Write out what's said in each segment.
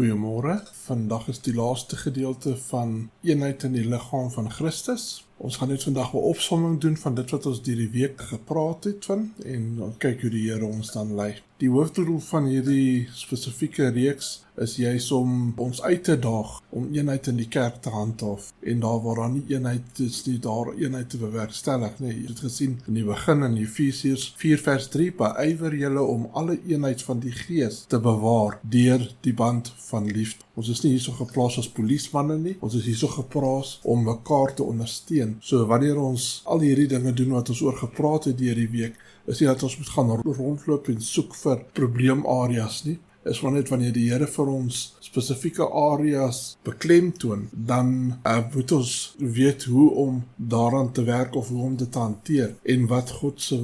Goeiemôre, vandag is die laaste gedeelte van eenheid in die liggaam van Christus. Ons gaan net vandag 'n opsomming doen van dit wat ons die week gepraat het van en dan kyk hoe die Here ons dan lei. Die hoofdoel van hierdie spesifieke reeks is juis om ons uit te daag om eenheid in die kerk te handhaaf en daar waar daar nie eenheid is nie, daar eenheid te bewerkstellig. Nee, jy het gesien in die begin in Efesiërs 4 vers 3, beywer julle om alle eenheid van die gees te bewaar deur die band van liefde. Ons is nie hierso geplaas as polismanne nie, ons is hierso geplaas om mekaar te ondersteun. So wanneer ons al hierdie dinge doen wat ons oor gepraat het deur die week, is nie dat ons moet gaan rondloop en soek vir probleemareas nie. Is maar net wanneer die Here vir ons spesifieke areas beklemtoon, dan moet ons weet hoe om daaraan te werk of hoe om dit te hanteer en wat God se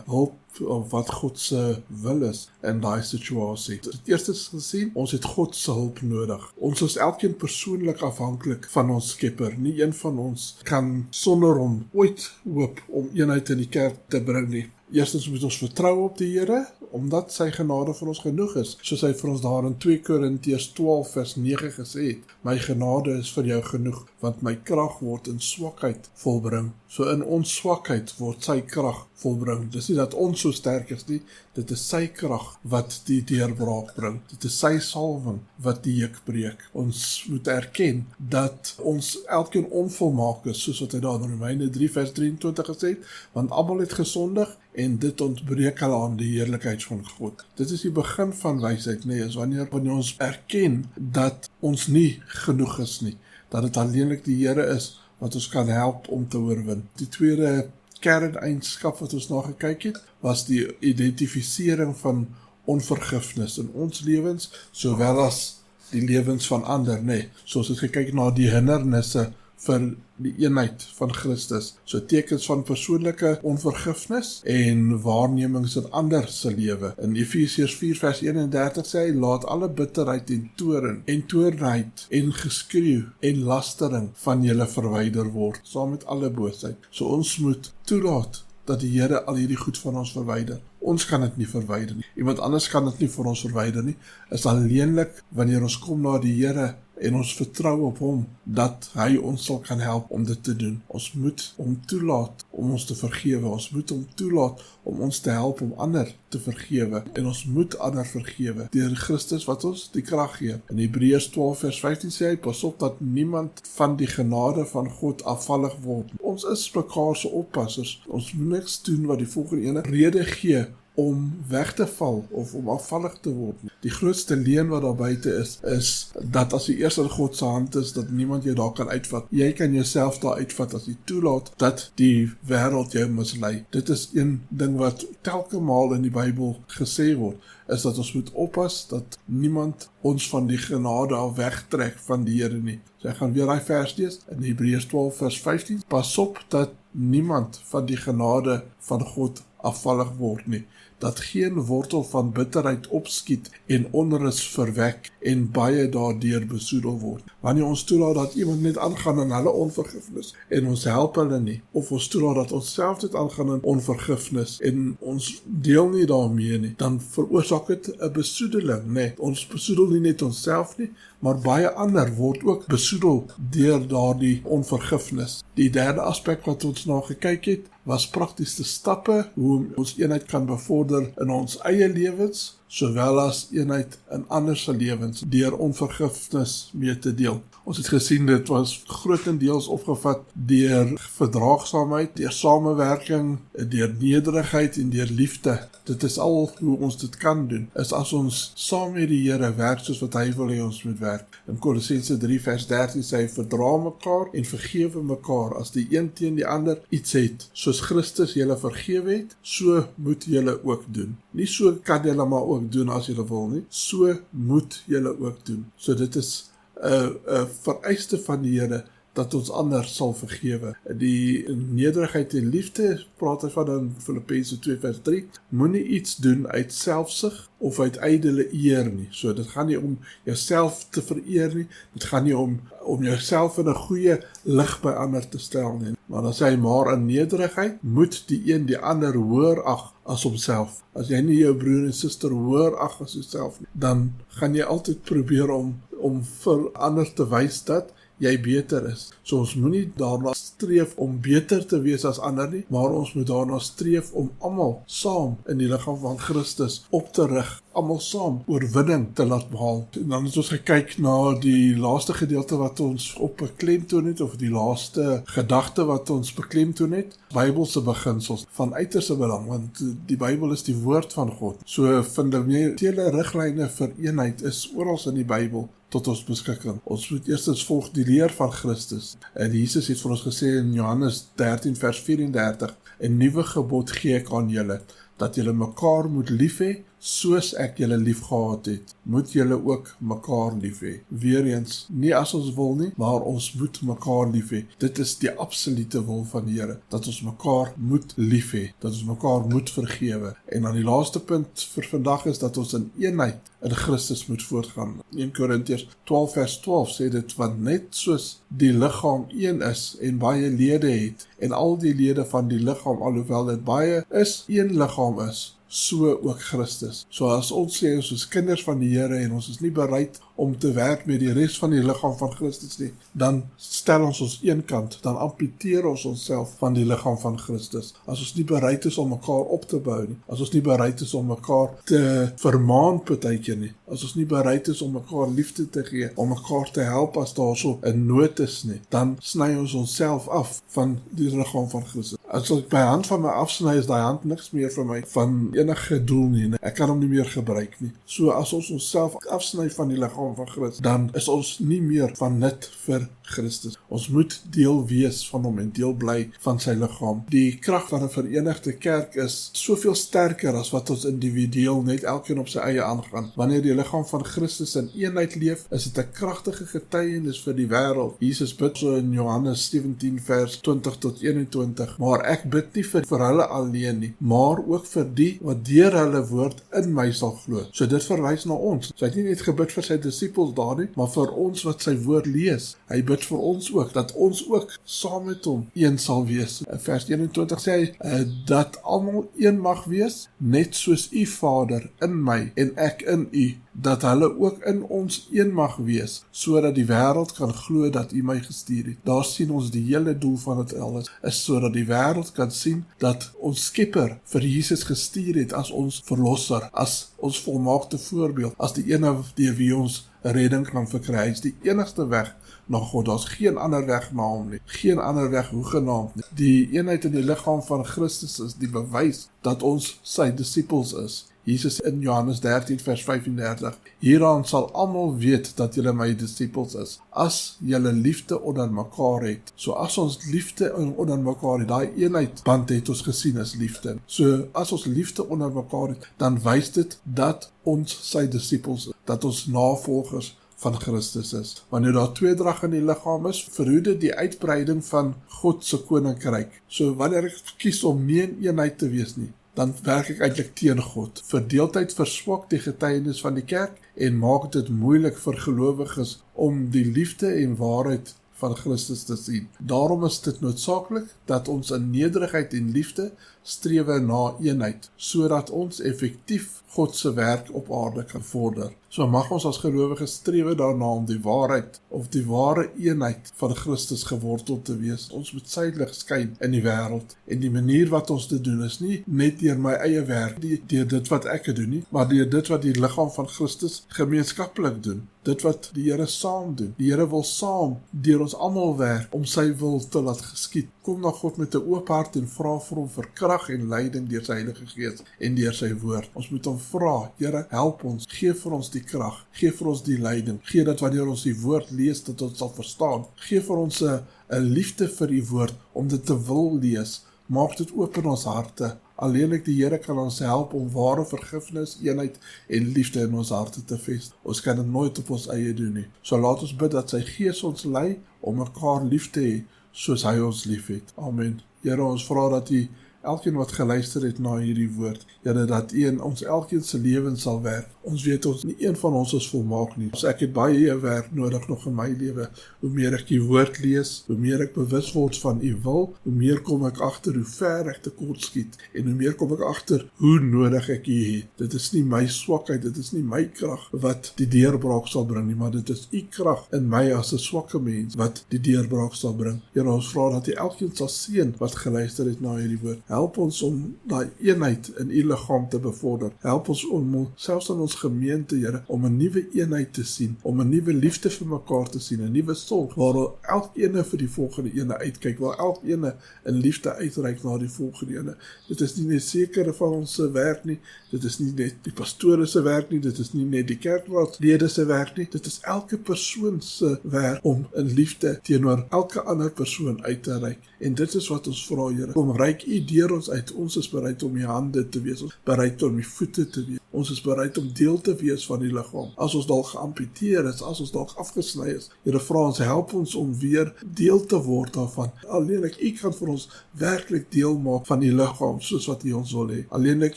hulp of wat God se wil is in daai situasie. Het eerstens gesien, ons het God se hulp nodig. Ons is elkeen persoonlik afhanklik van ons Skepper. Nie een van ons kan sonder hom ooit hoop om eenheid in die kerk te bring nie. Eerstens moet ons vertrou op die Here, omdat sy genade vir ons genoeg is, soos hy vir ons daar in 2 Korintiërs 12 vers 9 gesê het, my genade is vir jou genoeg, want my krag word in swakheid volbring. So in ons swakheid word sy krag volbring. Dis nie dat ons so sterk is nie, dit is sy krag wat die deurbraak bring. Dit is sy salwing wat die juk breek. Ons moet erken dat ons elkeen onvolmaak is, soos wat hy daar in Romeine 3 vers 23 gesê het, want almal het gesondig en dit ontbreek hulle aan die heerlikheid van God. Dit is die begin van wysheid, nee, is wanneer ons erken dat ons nie genoeg is nie, dat dit alleenlik die Here is wat ons kan help om te oorwin. Die tweede kerneienskap wat ons na gekyk het, was die identifisering van onvergifnis in ons lewens, sowel as die lewens van ander, nee. So ons het gekyk na die hindernisse vir die eenheid van Christus. So tekens van persoonlike onvergifnis en waarnemings in ander se lewe. In Efesiërs 4 vers 31 sê hy, laat alle bitterheid en toorn en toornheid en geskreeu en lastering van julle verwyder word, saam met alle boosheid. So ons moet toelaat dat die Here al hierdie goed van ons verwyder. Ons kan dit nie verwyder nie. Iemand anders kan dit nie vir ons verwyder nie. Is alleenlik wanneer ons kom na die Here en ons vertrou op hom, dat hy ons sal kan help om dit te doen. Ons moet hom toelaat om ons te vergewe. Ons moet hom toelaat om ons te help om ander te vergewe. En ons moet ander vergewe deur Christus wat ons die krag gee. In Hebreërs 12 vers 15 sê hy, pas op dat niemand van die genade van God afvallig word. Ons is mekaar se oppassers. Ons moet niks doen wat die volgende ene rede gee om weg te val of om afvallig te word. Die grootste leuen wat daar buite is dat as jy eers in God se hand is, dat niemand jou daar kan uitvat. Jy kan jouself daar uitvat as jy toelaat dat die wêreld jou mislei. Dit is een ding wat telke maal in die Bybel gesê word, is dat ons moet oppas dat niemand ons van die genade af wegtrek van die Here nie. So ek gaan weer daai vers lees in Hebreërs 12 vers 15. Pas op dat niemand van die genade van God afvallig word nie, dat geen wortel van bitterheid opskiet en onrus verwek en baie daardeur besoedel word. Wanneer ons toelaat dat iemand net aangaan in hulle onvergifnis en ons help hulle nie, of ons toelaat dat ons self net aangaan in onvergifnis en ons deel nie daarmee nie, dan veroorsaak dit 'n besoedeling, nee. Ons besoedel nie net onsself nie, maar baie ander word ook besoedel deur daardie onvergifnis. Die derde aspek wat ons na gekyk het, was praktiese stappe, hoe ons eenheid kan bevorder in ons eie lewens, sowel as eenheid in ander se lewens, deur onvergifnis mee te deel. Ons het gesien, dit was grootendeels opgevat deur verdraagsaamheid, deur samewerking, deur nederigheid en deur liefde. Dit is al hoe ons dit kan doen, is as ons saam met die Here werk soos wat hy wil hê ons moet werk. In Kolossense 3 vers 13 sê hy, verdra mekaar en vergewe mekaar as die een teen die ander iets het. Soos Christus julle vergewe het, so moet julle ook doen. Nie so kan julle maar ook doen as julle wil nie, so moet julle ook doen. So dit is 'n vereiste van die Here, dat ons ander sal vergewe. Die nederigheid en liefde, praat hy van in Filippense 2 vers 3, moenie iets doen uit selfsug of uit ydelle eer nie. So dit gaan nie om jouself te vereer nie, dit gaan nie om jouself in 'n goeie lig by ander te stel nie. Maar dan sê hy, maar in nederigheid moet die een die ander hoër ag as homself. As jy nie jou broer en suster hoër ag as jouself nie, dan gaan jy altyd probeer om vir ander te wys dat jy beter is. So ons moenie daarna streef om beter te wees as ander nie, maar ons moet daarna streef om almal saam in die liggaam van Christus op te rig, almal saam oorwinning te laat behaal. En dan het ons gekyk na die laaste gedeelte wat ons op beklemtoon het, of die laaste gedagte wat ons beklemtoon het, Bybelse beginsels van uiterste belang, want die Bybel is die woord van God. So fundamentele riglyne vir eenheid is oral in die Bybel tot ons beskikking. Ons moet eerstens volg die leer van Christus. En Jesus het vir ons gesê in Johannes 13 vers 34, 'n nuwe gebod gee ek aan julle, dat julle mekaar moet lief hê, soos ek julle lief gehad het, moet julle ook mekaar lief hê. Weereens, nie as ons wil nie, maar ons moet mekaar lief hê. Dit is die absolute wil van die Here, dat ons mekaar moet lief hê, dat ons mekaar moet vergewe. En dan die laaste punt vir vandag is dat ons in eenheid in Christus moet voortgaan. 1 Korintiërs 12 vers 12 sê dit, want net soos die liggaam een is en baie lede het, en al die lede van die liggaam, alhoewel dit baie is, een liggaam is, so ook Christus. So as ons sê, ons is kinders van die Here en ons is nie bereid om te werk met die res van die liggaam van Christus nie, dan stel ons een kant, dan amputeer ons onsself van die liggaam van Christus. As ons nie bereid is om mekaar op te bou nie, as ons nie bereid is om mekaar te vermaan partykeer nie, as ons nie bereid is om mekaar liefde te gee, om mekaar te help as daar so 'n nood is nie, dan sny ons onsself af van die liggaam van Christus. As ek my hand van my afsny, is daai hand niks meer vir my van enige doel nie. Ek kan hom nie meer gebruik nie. So as ons onsself afsny van die liggaam van Christus, dan is ons nie meer van nut vir Christus. Ons moet deel wees van hom en deel bly van sy liggaam. Die krag van 'n verenigde kerk is soveel sterker as wat ons individueel net elkeen op sy eie aangaan. Wanneer die liggaam van Christus in eenheid leef, is dit 'n kragtige getuienis vir die wêreld. Jesus bid so in Johannes 17 vers 20 tot 21, maar ek bid nie vir hulle alleen nie, maar ook vir die wat deur hulle woord in my sal glo. So dit verwys na ons. So hy het nie net gebid vir sy disippels daar nie, maar vir ons wat sy woord lees. Hy bid vir ons ook, dat ons ook saam met hom een sal wees. In vers 21 sê hy, dat almal een mag wees, net soos u Vader in my en ek in u, dat hulle ook in ons een mag wees, sodat die wêreld kan glo dat u my gestuur het. Daar sien ons die hele doel van dit alles, is sodat die wêreld kan sien dat ons Skepper vir Jesus gestuur het as ons verlosser, as ons volmaakte voorbeeld, as die ene deur wie ons redding kan verkry. Hy is die enigste weg na God. Daar's geen ander weg na hom nie. Geen ander weg hoegenaamd nie. Die eenheid in die liggaam van Christus is die bewys dat ons sy disippels is. Jesus in Johannes 13 vers 35, hieraan sal almal weet dat julle my disippels is, as julle liefde onder mekaar het. So as ons liefde onder mekaar het, daai eenheid band het ons gesien as liefde. So as ons liefde onder mekaar het, dan wys dit dat ons sy disippels is, dat ons navolgers van Christus is. Wanneer daar tweedrag in die liggaam is, verhoed dit die uitbreiding van God se koninkryk. So wanneer ek kies om nie in eenheid te wees nie, dan werk ek eintlik teen God. Verdeeldheid verswak die getuienis van die kerk en maak dit moeilik vir gelowiges om die liefde en waarheid van Christus te sien. Daarom is dit noodsaaklik dat ons in nederigheid en liefde strewe na eenheid, sodat ons effektief God se werk op aarde kan vorder. So mag ons as gelowiges strewe daarna om die waarheid of die ware eenheid van Christus geworteld te wees. Ons moet sy lig skyn in die wêreld. En die manier wat ons dit doen is nie net deur my eie werk, deur dit wat ek doen nie, maar deur dit wat die liggaam van Christus gemeenskaplik doen. Dit wat die Here saam doen. Die Here wil saam deur ons almal werk om sy wil te laat geskied. Kom na God met 'n oop hart en vra vir hom vir krag en leiding deur sy Heilige Gees en deur sy woord. Ons moet hom vra, Here, help ons, gee vir ons die krag, gee vir ons die leiding, gee dat wanneer ons die woord lees, dat ons sal verstaan, gee vir ons 'n liefde vir die woord, om dit te wil lees, maak dit oop in ons harte. Alleenlik die Here kan ons help om ware vergifnis, eenheid en liefde in ons harte te vestig. Ons kan dit nooit op ons eie doen nie. So laat ons bid dat sy Gees ons lei om mekaar lief te hê, soos hy ons lief het. Amen. Here, ons vra dat U elkeen wat geluister het na hierdie woord, Here, dat U in ons elkeen se lewens sal werk. Ons weet ons, nie een van ons is volmaak nie. Ek het baie werk nodig nog in my lewe. Hoe meer ek die woord lees, hoe meer ek bewus word van U wil, hoe meer kom ek agter hoe ver ek tekort skiet, en hoe meer kom ek agter hoe nodig ek U het. Dit is nie my swakheid, dit is nie my krag wat die deurbraak sal bring nie, maar dit is U krag in my as 'n swakke mens wat die deurbraak sal bring. Here, ons vra dat U elkeen sal seën wat geluister het na hierdie woord. Help ons om daai eenheid in U liggaam te bevorder. Help ons om selfs in ons gemeente, Here, om 'n nuwe eenheid te sien, om 'n nuwe liefde vir mekaar te sien, 'n nuwe sorg, waar elkeen vir die volgende ene uitkyk, waar elkeen in liefde uitreik na die volgende ene. Dit is nie net sekere van ons se werk nie, dit is nie net die pastore se werk nie, dit is nie net die kerkraadslede se werk nie, dit is elke persoon se werk om in liefde teenoor elke ander persoon uit te reik. En dit is wat ons vra, Here. Kom reik U deur ons uit. Ons is bereid om U hande te wees, ons is bereid om U voete te wees. Ons is bereid om deel te wees van die liggaam. As ons dalk geamputeer is, as ons dalk afgesny is, Here, vra ons, help ons om weer deel te word daarvan. Alleenlik U kan vir ons werklik deel maak van die liggaam, soos wat U ons wil hê. Alleenlik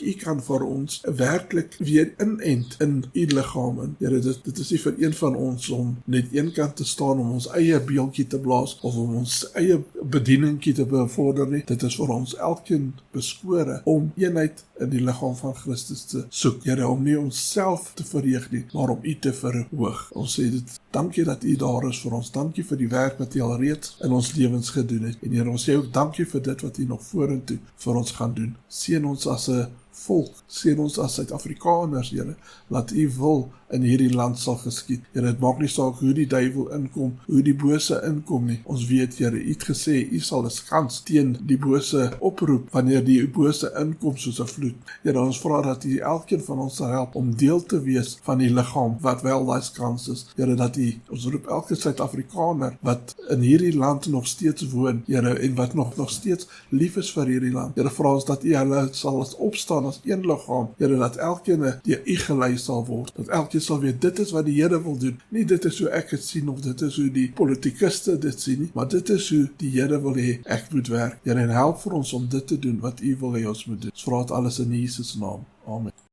U kan vir ons werklik weer inent in U liggaam in. Here, dit is nie vir een van ons om net een kant te staan om ons eie beeldjie te blaas of om ons eie bedieningkie te bevorder nie. Dit is vir ons elkeen beskore om eenheid in die liggaam van Christus te soek. Here, om nie onsself te verheug nie, maar om U te verhoog. Ons sê dit, dankie dat U daar is vir ons. Dankie vir die werk wat U al reeds in ons lewens gedoen het. En Here, ons sê ook dankie vir dit wat U nog vorentoe vir ons gaan doen. Seën ons as 'n volk, seën ons as Suid-Afrikaners, Here, laat U wil in hierdie land sal geskied. Here, dit maak nie saak hoe die duiwel inkom, hoe die bose inkom nie. Ons weet, Here, U het gesê, U sal 'n skans teen die bose oproep, wanneer die bose inkom soos 'n vloed. Here, ons vra dat U elkeen van ons sal help om deel te wees van die liggaam, wat wel daai skans is. Here, dat U, ons roep elke Suid-Afrikaner, wat in hierdie land nog steeds woon, Here, en wat nog steeds lief is vir hierdie land. Here, vra ons dat U hulle sal opstaan as een liggaam. Here, dat elkeen deur U gelei sal word, dat elkeen sal weet, dit is wat die Here wil doen. Nie dit is hoe ek het sien, of dit is hoe die politikuste dit sien nie, maar dit is hoe die Here wil hê ek moet werk. Here, en help vir ons om dit te doen wat U wil hê ons moet doen. Ons vra dit alles in Jesus naam. Amen.